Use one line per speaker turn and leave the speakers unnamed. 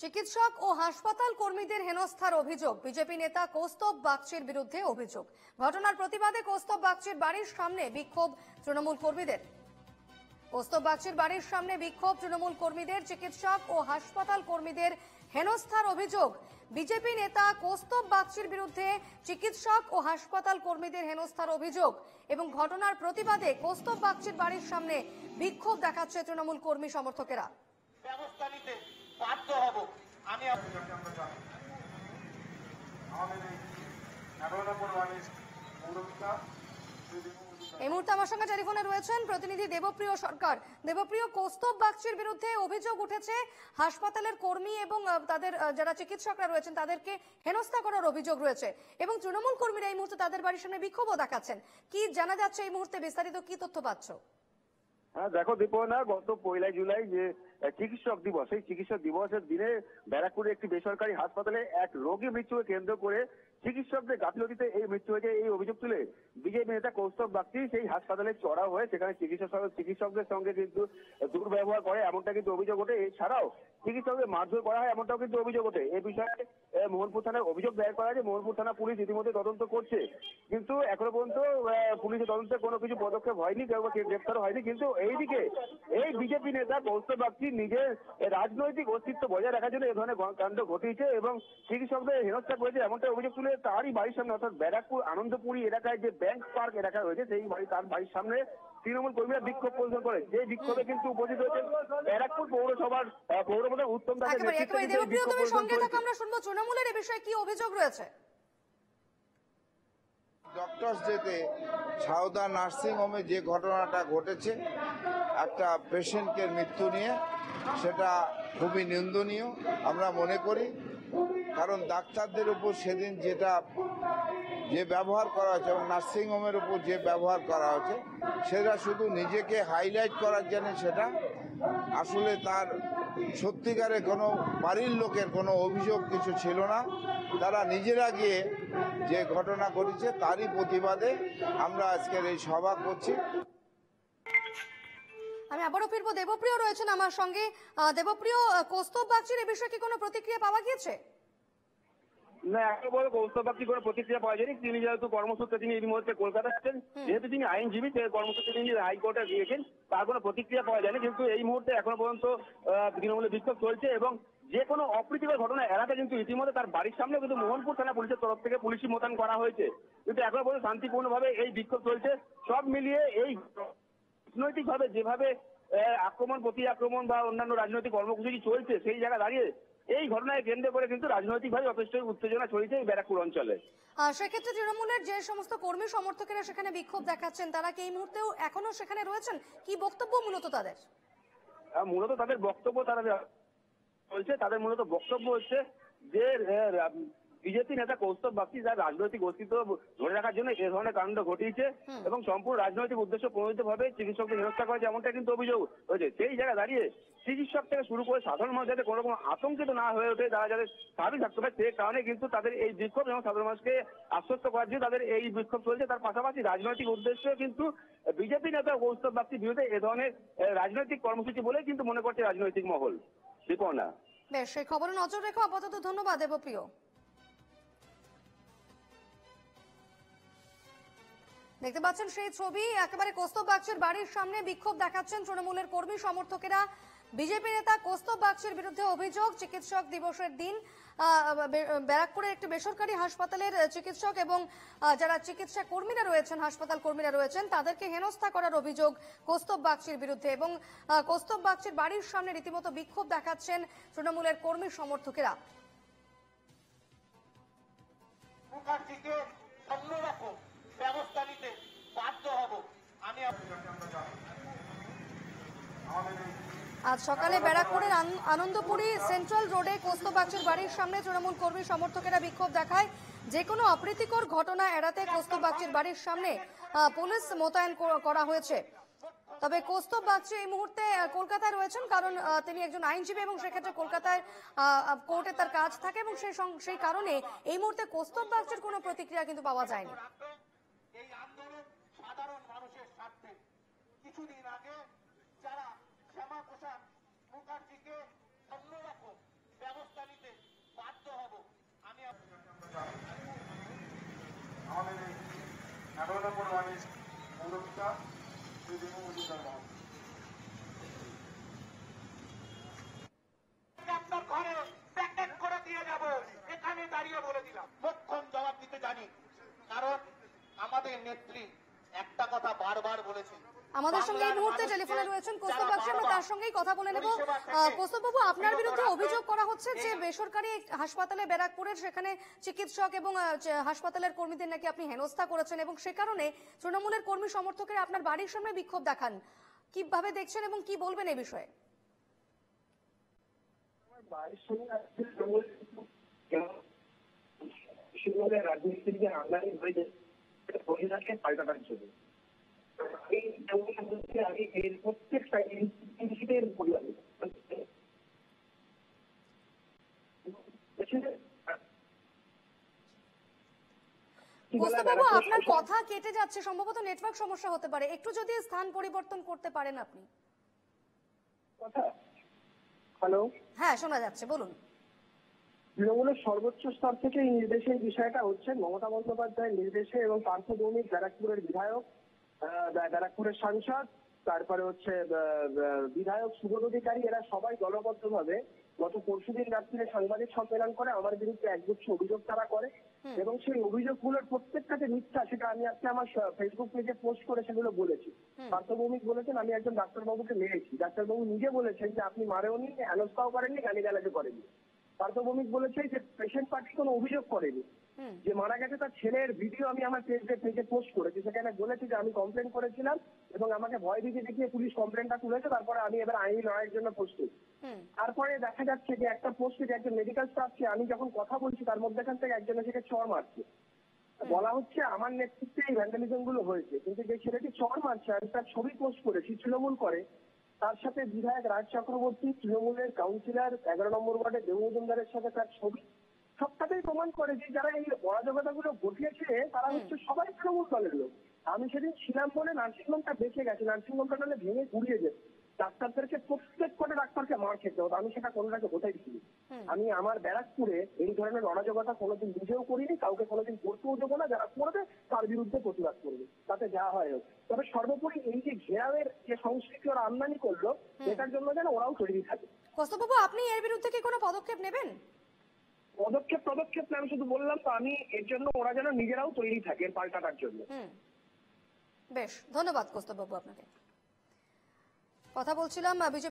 চিকিৎসক ও হাসপাতাল কর্মীদের হেনস্থার অভিযোগ। বিজেপি নেতা কৌস্তব বাগচির বিরুদ্ধে অভিযোগ। ঘটনার প্রতিবাদে কৌস্তব বাগচির বাড়ির সামনে বিক্ষোভ তৃণমূল কর্মীদের। কৌস্তব বাগচির বাড়ির সামনে বিক্ষোভ তৃণমূল কর্মীদের। চিকিৎসক ও হাসপাতাল কর্মীদের হেনস্থার অভিযোগ। বিজেপি নেতা কৌস্তব বাগচির বিরুদ্ধে চিকিৎসক ও হাসপাতাল কর্মীদের হেনস্থার অভিযোগ এবং ঘটনার প্রতিবাদে কৌস্তব বাগচির বাড়ির সামনে বিক্ষোভ দেখাচ্ছে তৃণমূল কর্মী সমর্থকেরা।
ব্যবস্থা নিতে বাধ্য হব। আমি
এই মুহূর্তে আমার সঙ্গে টেলিফোনে রয়েছেন প্রতিনিধি দেবপ্রিয় সরকার। দেবপ্রিয়, কৌস্তব বাগচির বিরুদ্ধে অভিযোগ উঠেছে হাসপাতালের কর্মী এবং তাদের যারা চিকিৎসকরা রয়েছেন তাদেরকে হেনস্থা করার অভিযোগ রয়েছে এবং তৃণমূল কর্মীরা এই মুহূর্তে তাদের বাড়ির সামনে বিক্ষোভও দেখাচ্ছেন। কি জানা যাচ্ছে এই মুহূর্তে, বিস্তারিত কি তথ্য পাচ্ছ?
হ্যাঁ দেখো দীপনা, গত 1 জুলাই যে চিকিৎসক দিবস, সেই চিকিৎসক দিবসের দিনে ব্যারাকপুরে একটি বেসরকারি হাসপাতালে এক রোগী মৃত্যুকে কেন্দ্র করে চিকিৎসকদের গাফিলতিতে এই মৃত্যু হয়েছে, এই অভিযোগ তুলে বিজেপি নেতা কৌস্তব বাগচি সেই হাসপাতালে চড়াও হয়ে সেখানে চিকিৎসকদের সঙ্গে কিন্তু দুর্ব্যবহার করে এমনটা কিন্তু অভিযোগ ওঠে। এছাড়াও চিকিৎসকদের মারধর করা হয় এমনটাও কিন্তু অভিযোগ ওঠে। এই বিষয়ে মোহনপুর থানায় অভিযোগ দায়ের করা হয়েছে। মোহনপুর থানা পুলিশ ইতিমধ্যে তদন্ত করছে, কিন্তু এখনো পর্যন্ত পুলিশের তদন্তে কোনো কিছু পদক্ষেপ হয়নি, কেউ গ্রেপ্তার হয়নি। কিন্তু এইদিকে এই বিজেপি নেতা কৌস্তব বাগচি নিজের রাজনৈতিক অস্তিত্ব বজায় রাখার জন্য এ ধরনের কাণ্ড ঘটিয়েছে এবং চিকিৎসকদের হেনস্থা করেছে এমনটা অভিযোগ তুলে তারই বাড়ির সামনে অর্থাৎ ব্যারাকপুর আনন্দপুরী এলাকায় যে ব্যাংক পার্ক এলাকা রয়েছে সেই তার বাড়ির সামনে তৃণমূল কর্মীরা বিক্ষোভ প্রদর্শন করে। যে বিক্ষোভে কিন্তু উপস্থিত হয়েছে ব্যারাকপুর পৌরসভার পৌরপ্রধান উত্তম দাসের নেতৃত্বে।
আমরা শুনবো তৃণমূলের এই বিষয়ে কি অভিযোগ রয়েছে।
ডক্টরস ডেতে সাউদা নার্সিং হোমে যে ঘটনাটা ঘটেছে একটা পেশেন্টকে মৃত্যু নিয়ে, সেটা খুবই নিন্দনীয় আমরা মনে করি। কারণ ডাক্তারদের উপর সেদিন যে ব্যবহার করা হয়েছে এবং নার্সিংহোমের উপর যে ব্যবহার করা হয়েছে সেটা শুধু নিজেকে হাইলাইট করার জন্য, সেটা আসলে তার সত্যিকারে কোনো বাড়ির লোকের কোনো অভিযোগ কিছু ছিল না। তারা নিজেরা গিয়ে যে ঘটনা ঘটেছে তারই প্রতিবাদে আমরা আজকের এই সভা করছি।
আমি আবারও ফিরবো, দেবপ্রিয় রয়েছেন আমার সঙ্গে। দেবপ্রিয়, কৌস্তব বাগচির এই বিষয়ে কি কোনো প্রতিক্রিয়া পাওয়া গিয়েছে?
না, একেবারে কৌস্তব বাগচি কোনো প্রতিক্রিয়া পাওয়া যায়নি। তিনি যেহেতু কর্মসূত্রে তিনি এই মুহূর্তে কলকাতা আছেন, যেহেতু তিনি আইনজীবী, কর্মসূত্রে তিনি হাইকোর্টে গিয়েছেন, তার কোনো প্রতিক্রিয়া পাওয়া যায়নি। কিন্তু এই মুহূর্তে এখনো পর্যন্ত তৃণমূলের বিক্ষোভ চলছে এবং যে কোনো অপ্রীতিকর ঘটনা এড়াতে কিন্তু ইতিমধ্যে তার বাড়ির সামনে কিন্তু মোহনপুর থানা পুলিশের তরফ থেকে পুলিশি মোতায়েন করা হয়েছে। কিন্তু এখনো পর্যন্ত শান্তিপূর্ণভাবে এই বিক্ষোভ চলছে। সব মিলিয়ে এই রাজনৈতিকভাবে যেভাবে আক্রমণ প্রতি আক্রমণ বা অন্যান্য রাজনৈতিক কর্মসূচি চলছে, সেই জায়গা দাঁড়িয়ে এই ঘটনায় কেন্দ্র করে কিন্তু রাজনৈতিকভাবে যথেষ্ট উত্তেজনা ছড়িয়েছে এই ব্যারাকপুর অঞ্চলে।
সেক্ষেত্রে তৃণমূলের যে সমস্ত কর্মী সমর্থকেরা সেখানে বিক্ষোভ দেখাচ্ছেন, তারা কি এই মুহূর্তেও এখনো সেখানে রয়েছেন? কি বক্তব্য মূলত তাদের?
মূলত তাদের বক্তব্য তারা বলছে, তাদের মূলত বক্তব্য হচ্ছে যে বিজেপি নেতা কৌস্তব বাগচি তার রাজনৈতিক অস্তিত্ব ধরে রাখার জন্য এ ধরনের কাণ্ড ঘটিয়েছে এবং সম্পূর্ণ রাজনৈতিক উদ্দেশ্য প্রণোদিতভাবে চিকিৎসকদের হেনস্থা করেছে এমনটা কিন্তু অভিযোগ হয়েছে। সেই জায়গায় দাঁড়িয়ে চিকিৎসক থেকে শুরু করে সাধারণ মানুষ যাতে কোনো রকম আতঙ্কিত না হয়ে ওঠে, তারা যাতে স্বাভাবিক থাকতে পারে, সেই কারণে কিন্তু তাদের এই বিক্ষোভ এবং সাধারণ মানুষকে আশ্বস্ত করার জন্য তাদের এই বিক্ষোভ চলছে। তার পাশাপাশি রাজনৈতিক উদ্দেশ্য কিন্তু বিজেপি নেতা কৌস্তব বাগচির বিরুদ্ধে এ ধরনের রাজনৈতিক কর্মসূচি বলে কিন্তু মনে করছে রাজনৈতিক মহল। দীপনা,
বেশ, সেই খবরে নজর রেখো। আপাতত ধন্যবাদ দেবপ্রিয়। দেখতে পাচ্ছেন সেই ছবি, একেবারে কৌস্তব বাগচির বাড়ির সামনে বিক্ষোভ দেখাচ্ছেন তৃণমূলের কর্মী সমর্থকেরা। বিজেপি নেতা কৌস্তব বাগচির বিরুদ্ধে অভিযোগ, চিকিৎসক দিবসের দিন ব্যারাকপুরের একটি বেসরকারি হাসপাতালের চিকিৎসক এবং যারা চিকিৎসা কর্মীরা রয়েছেন, হাসপাতাল কর্মীরা রয়েছেন, তাদেরকে হেনস্থা করার অভিযোগ কৌস্তব বাগচির বিরুদ্ধে এবং কৌস্তব বাগচির বাড়ির সামনে রীতিমতো বিক্ষোভ দেখাচ্ছেন তৃণমূলের কর্মী সমর্থকেরা।
ব্যবস্থা নিতে বাধ্য হব। আমি
আজ সকালে ব্যারাকপুরের আনন্দপুরী সেন্ট্রাল রোডে কৌস্তব বাগচির বাড়ির সামনে তৃণমূল কর্মী সমর্থকেরা বিক্ষোভ দেখায়। যে কোনো অপ্রীতিকর ঘটনা এড়াতে কৌস্তব বাগচির বাড়ির সামনে পুলিশ মোতায়েন করা হয়েছে। তবে কৌস্তব বাগচি এই মুহূর্তে কলকাতায় রয়েছেন, কারণ তিনি একজন আইনজীবী এবং সেক্ষেত্রে কলকাতায় কোর্টে তার কাজ থাকে এবং সেই কারণে এই মুহূর্তে কৌস্তব বাগচির কোনো প্রতিক্রিয়া কিন্তু পাওয়া যায়নি।
এই আন্দোলন সাধারণ মানুষের স্বার্থে। কিছুদিন আগে যারা শ্যামা প্রসাদ মুখার্জিকে অন্যরকম ব্যবস্থা
আমাদের এই 11 নম্বর ওয়ার্ডের পৌরপিতা শ্রী দেবু মজুমদার মহোদয়।
আপনার ঘরে প্যাকেট করে দিয়ে যাব, এখানে দাঁড়িয়ে বলে দিলাম। মোক্ষম জবাব দিতে জানি, কারণ আমাদের নেত্রী একটা কথা বারবার বলেছেন।
আমাদের সঙ্গে এই মুহূর্তে টেলিফোনে রয়েছেন কৌস্তব বাগচি, আমরা তার সঙ্গেই কথা বলে নেব। কৌস্তব বাবু, আপনার বিরুদ্ধে অভিযোগ করা হচ্ছে যে বেসরকারি হাসপাতালে ব্যারাকপুরের সেখানে চিকিৎসক এবং হাসপাতালের কর্মীদের নাকি আপনি হেনস্থা করেছেন এবং সে কারণে তৃণমূলের কর্মী সমর্থকেরা আপনার বাড়ির সামনে বিক্ষোভ দেখান। কিভাবে দেখছেন এবং কি বলবেন এই বিষয়ে?
রাজনীতির যে আমদানি হয়েছে মহিলাকে পাল্টানোর জন্য আমি এর প্রত্যেকটা ইনস্টিটিউটের পরিবারে
কৌস্তব বাবু, আপনার কথা কেটে যাচ্ছে, সম্ভবত নেটওয়ার্ক সমস্যা হতে পারে, একটু যদি স্থান পরিবর্তন করতে পারেন আপনি।
কথা হ্যালো,
হ্যাঁ শোনা যাচ্ছে, বলুন।
তৃণমূলের সর্বোচ্চ স্তর থেকে এই নির্দেশে এই বিষয়টা হচ্ছে মমতা বন্দ্যোপাধ্যায়ের নির্দেশে এবং পার্থ ভৌমিক ব্যারাকপুরের বিধায়ক, ব্যারাকপুরের সাংসদ, তারপরে হচ্ছে বিধায়ক সুবোধ অধিকারী, এরা সবাই দলবদ্ধভাবে গত পরশুদিন রাত্রিরে সাংবাদিক সম্মেলন করে আমার বিরুদ্ধে একগুচ্ছ অভিযোগ তারা করে এবং সেই অভিযোগগুলোর প্রত্যেকটা যে মিথ্যা সেটা আমি আজকে আমার ফেসবুক পেজে পোস্ট করে সেগুলো বলেছি। পার্থ ভৌমিক বলেছেন আমি একজন ডাক্তারবাবুকে মেরেছি, ডাক্তারবাবু নিজে বলেছেন যে আপনি মারেওনি, হেনস্থাও করেননি, গালিগালাজও করেননি। পার্থ ভৌমিক বলেছে যে পেশেন্ট পার্টি কোনো অভিযোগ করেনি, যে মারা গেছে তার ছেলের ভিডিও আমি আমার পেজে পোস্ট করেছি, সেখানে বলেছি যে আমি কমপ্লেন করেছিলাম এবং আমাকে ভয় দেখিয়ে পুলিশ কমপ্লেনটা তুলেছে, তারপরে আমি এবার আইনি লড়াইয়ের জন্য প্রস্তুত। তারপরে দেখা যাচ্ছে যে একটা পোস্টে যে একজন মেডিকেল স্টাফকে আমি যখন কথা বলছি তার মধ্যেখান থেকে একজন এসে চড় মারছে, বলা হচ্ছে আমার নেতৃত্বে এই ভ্যান্ডালিজম গুলো হয়েছে, কিন্তু যে ছেলেটি চড় মারছে আমি তার ছবি পোস্ট করেছি, তৃণমূল করে, তার সাথে বিধায়ক রাজ চক্রবর্তী, তৃণমূলের কাউন্সিলর 11 নম্বর ওয়ার্ডে দেবু মজুমদারের সাথে তার ছবি, সবটাতেই প্রমাণ করে যে যারা এই অরাজকতাগুলো ঘটিয়েছে তারা হচ্ছে সবাই তৃণমূল দলের লোক। আমি সেদিন ছিলাম বলে নার্সিংহোমটা বেঁচে গেছে, নার্সিংহোমটা নাহলে ভেঙে গুড়িয়ে যেত, ডাক্তারদেরকে প্রত্যেক কটা ডাক্তারকে মার খেতে হতো, আমি সেটা কোনোটাকে হতে দিইনি। আমি আমার ব্যারাকপুরে এই ধরনের অরাজকতা কোনোদিন নিজেও করিনি, কাউকে কোনোদিন করতেও দেবো না, যারা করবে তার বিরুদ্ধে প্রতিবাদ করবে, তাতে যা হয় হোক। তবে সর্বোপরি এই যে ঘেরাওয়ের যে সংস্কৃতি ওরা আমদানি করলো এটার জন্য যেন ওরাও তৈরি থাকে।
কৌস্তব বাবু, আপনি এর বিরুদ্ধে কি কোনো পদক্ষেপ নেবেন?
পদক্ষেপ না, আমি শুধু বললাম তো আমি এর জন্য ওরা যেন নিজেরাও তৈরি থাকে এর পাল্টাটার জন্য।
বেশ, ধন্যবাদ কৌস্তব বাবু আপনাকে। কথা বলছিলাম বিজেপি